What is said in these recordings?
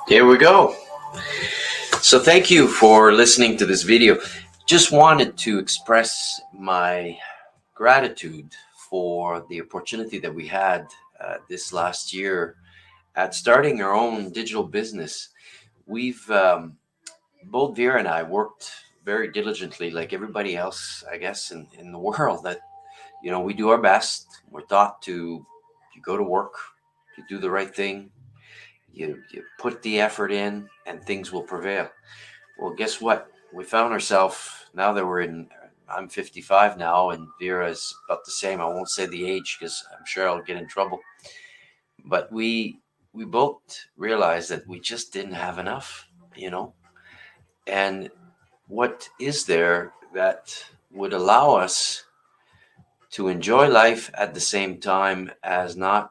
Here we go. So thank you for listening to this video. Just wanted to express my gratitude for the opportunity that we had this last year at starting our own digital business. We've both Vera and I worked very diligently, like everybody else, I guess, in the world. That we do our best. We're taught to you go to work, you do the right thing, you put the effort in, and things will prevail. Well, guess what? We found ourselves now that I'm 55 now, and Vera's about the same. I won't say the age because I'm sure I'll get in trouble. But we both realized that we just didn't have enough. And what is there that would allow us to enjoy life at the same time as not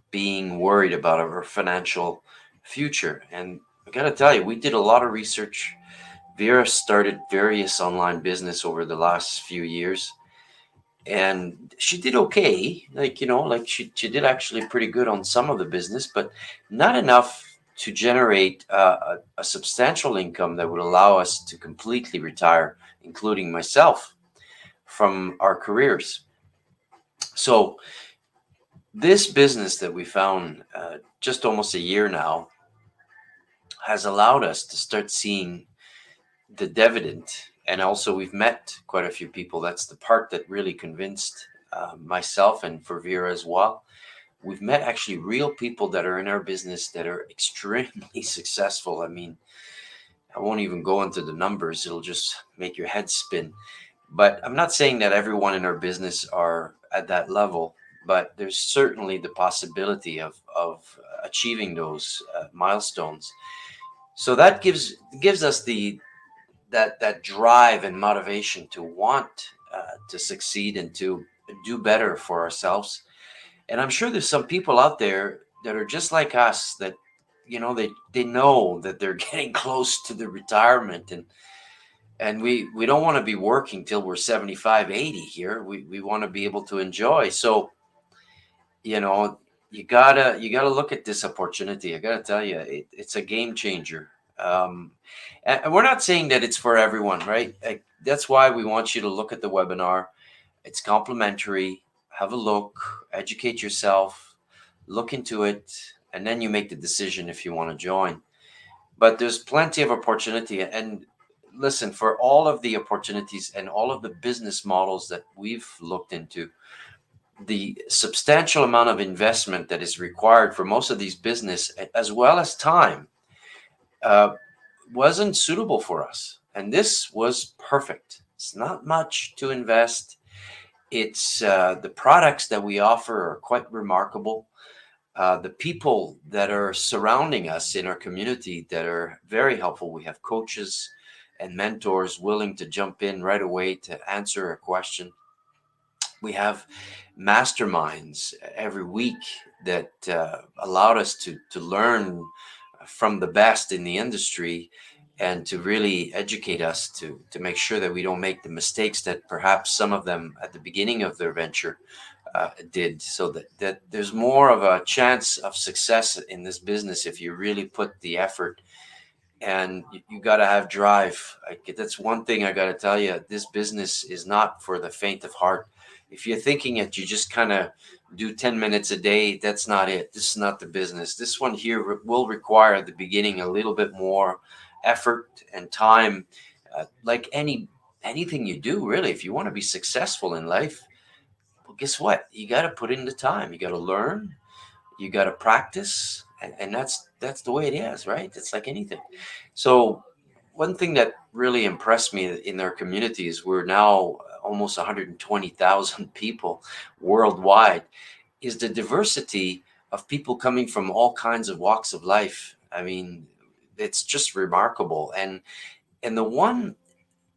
being worried about our financial future? And I got to tell you, we did a lot of research. Vera started various online business over the last few years, and she did okay. Like she did actually pretty good on some of the business, but not enough to generate a substantial income that would allow us to completely retire, including myself, from our careers. So this business that we found just almost a year now has allowed us to start seeing the dividend. And also, we've met quite a few people. That's the part that really convinced myself and for Vera as well. We've met actually real people that are in our business that are extremely successful. I mean, I won't even go into the numbers, it'll just make your head spin. But I'm not saying that everyone in our business are at that level, but there's certainly the possibility of achieving those milestones. So that gives us that drive and motivation to want to succeed and to do better for ourselves. And I'm sure there's some people out there that are just like us, that they know that they're getting close to the retirement, and we don't want to be working till we're 75, 80 here. We want to be able to enjoy. So you know you gotta look at this opportunity. I gotta tell you, it's a game changer. And we're not saying that it's for everyone, right? That's why we want you to look at the webinar. It's complimentary. Have a look, educate yourself, look into it, and then you make the decision if you want to join. But there's plenty of opportunity. And listen, for all of the opportunities and all of the business models that we've looked into, the substantial amount of investment that is required for most of these business, as well as time, uh, wasn't suitable for us. And this was perfect. It's not much to invest. It's the products that we offer are quite remarkable. The people that are surrounding us in our community that are very helpful. We have coaches and mentors willing to jump in right away to answer a question. We have masterminds every week that allowed us to learn from the best in the industry and to really educate us to make sure that we don't make the mistakes that perhaps some of them at the beginning of their venture did. So that there's more of a chance of success in this business if you really put the effort, and you got to have drive. That's one thing I got to tell you. This business is not for the faint of heart. If you're thinking that you just kind of do 10 minutes a day, that's not it. This is not the business. This one here will require at the beginning a little bit more effort and time, like anything you do, really. If you want to be successful in life, well, guess what? You got to put in the time. You got to learn. You got to practice, and that's the way it is, right? It's like anything. So one thing that really impressed me in our community is we're now almost 120,000 people worldwide, is the diversity of people coming from all kinds of walks of life. I mean, it's just remarkable. And the one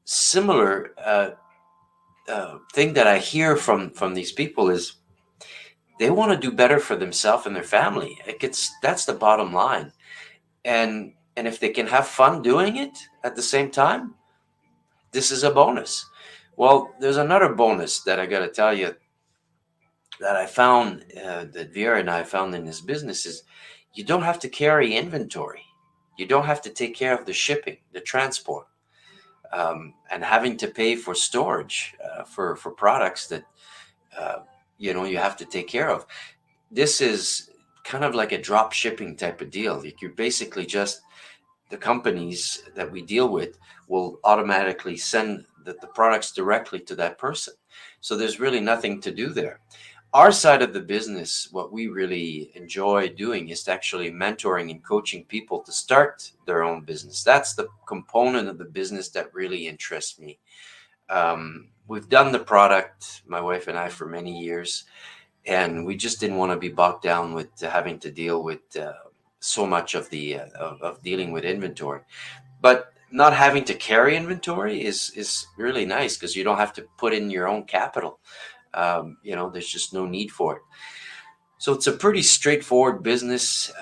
similar thing that I hear from these people is they want to do better for themselves and their family. That's the bottom line. And if they can have fun doing it at the same time, this is a bonus. Well, there's another bonus that I got to tell you that I found, that Vera and I found in this business, is you don't have to carry inventory. You don't have to take care of the shipping, the transport, and having to pay for storage for products that you have to take care of. This is kind of like a drop shipping type of deal. Like you're basically just, the companies that we deal with will automatically send the products directly to that person. So there's really nothing to do there. Our side of the business, what we really enjoy doing is actually mentoring and coaching people to start their own business. That's the component of the business that really interests me. We've done the product, my wife and I, for many years, and we just didn't want to be bogged down with having to deal with so much of the of dealing with inventory. But not having to carry inventory is really nice, because you don't have to put in your own capital. There's just no need for it. So it's a pretty straightforward business.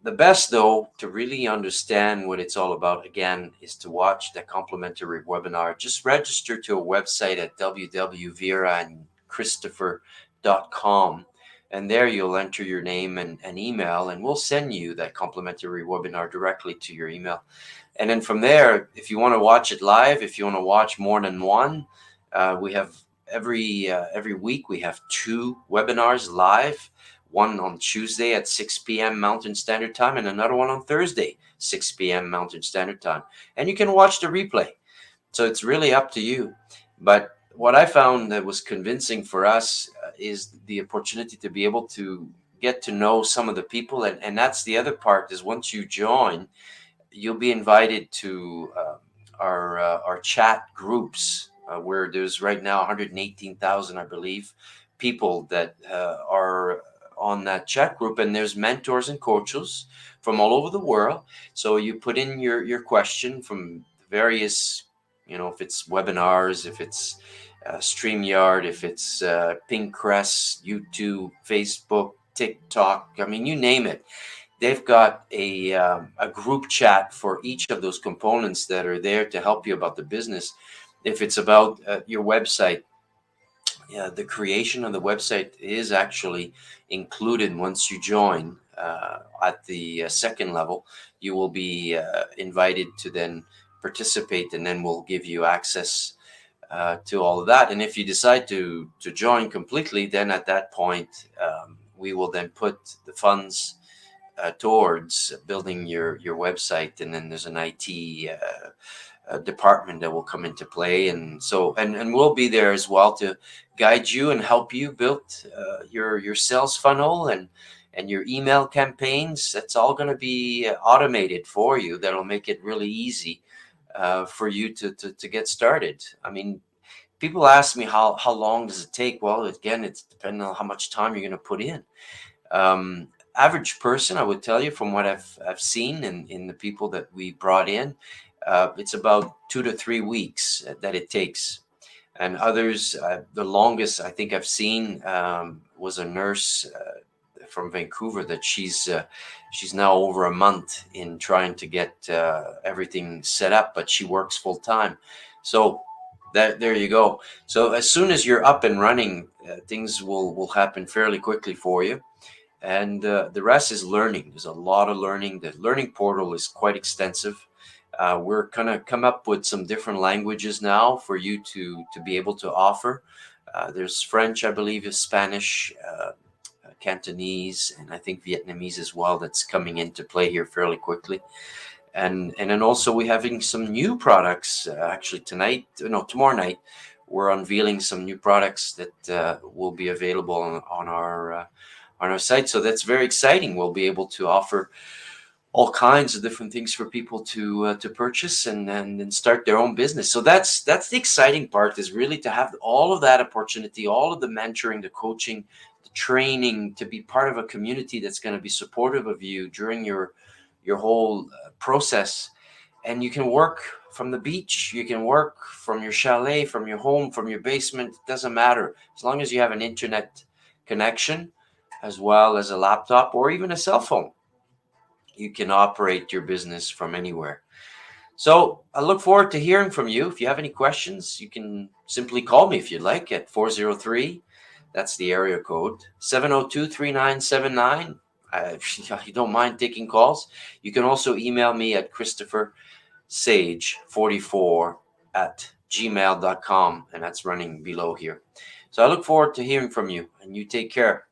The best, though, to really understand what it's all about, again, is to watch the complimentary webinar. Just register to a website at www.veraandchristopher.com. And there you'll enter your name and email, and we'll send you that complimentary webinar directly to your email. And then from there, if you want to watch it live, if you want to watch more than one, we have every week we have 2 webinars live. One on Tuesday at 6 p.m. Mountain Standard Time, and another one on Thursday, 6 p.m. Mountain Standard Time. And you can watch the replay. So it's really up to you. But what I found that was convincing for us is the opportunity to be able to get to know some of the people. And that's the other part, is once you join, you'll be invited to our chat groups, where there's right now 118,000, I believe, people that are on that chat group, and there's mentors and coaches from all over the world. So you put in your question from various, if it's webinars, if it's StreamYard, if it's Pinterest, YouTube, Facebook, TikTok, I mean, you name it. They've got a group chat for each of those components that are there to help you about the business. If it's about your website, the creation of the website is actually included once you join. At the second level, you will be invited to then participate, and then we'll give you access to all of that. And if you decide to join completely, then at that point, we will then put the funds towards building your website, and then there's an IT department that will come into play, and we'll be there as well to guide you and help you build your sales funnel and your email campaigns. That's all going to be automated for you. That'll make it really easy for you to get started. I mean, people ask me how long does it take? Well, again, it's depending on how much time you're going to put in. Average person, I would tell you, from what I've seen in the people that we brought in, it's about 2 to 3 weeks that it takes. And others, the longest I think I've seen was a nurse from Vancouver, that she's now over a month in trying to get everything set up, but she works full time. So there you go. So as soon as you're up and running, things will happen fairly quickly for you. And the rest is learning. There's a lot of learning. The learning portal is quite extensive. We're going to come up with some different languages now for you to be able to offer. There's French, I believe, is Spanish, Cantonese, and I think Vietnamese as well, that's coming into play here fairly quickly. And then also we're having some new products. Actually tomorrow night, we're unveiling some new products that will be available on our site. So that's very exciting. We'll be able to offer all kinds of different things for people to purchase and start their own business. So that's the exciting part, is really to have all of that opportunity, all of the mentoring, the coaching, the training, to be part of a community that's going to be supportive of you during your whole process. And you can work from the beach, you can work from your chalet, from your home, from your basement. It doesn't matter, as long as you have an internet connection as well as a laptop or even a cell phone. You can operate your business from anywhere. So I look forward to hearing from you. If you have any questions, you can simply call me if you'd like at 403. That's the area code, 702-3979. If you don't mind taking calls, you can also email me at ChristopherSage44@gmail.com, and that's running below here. So I look forward to hearing from you, and you take care.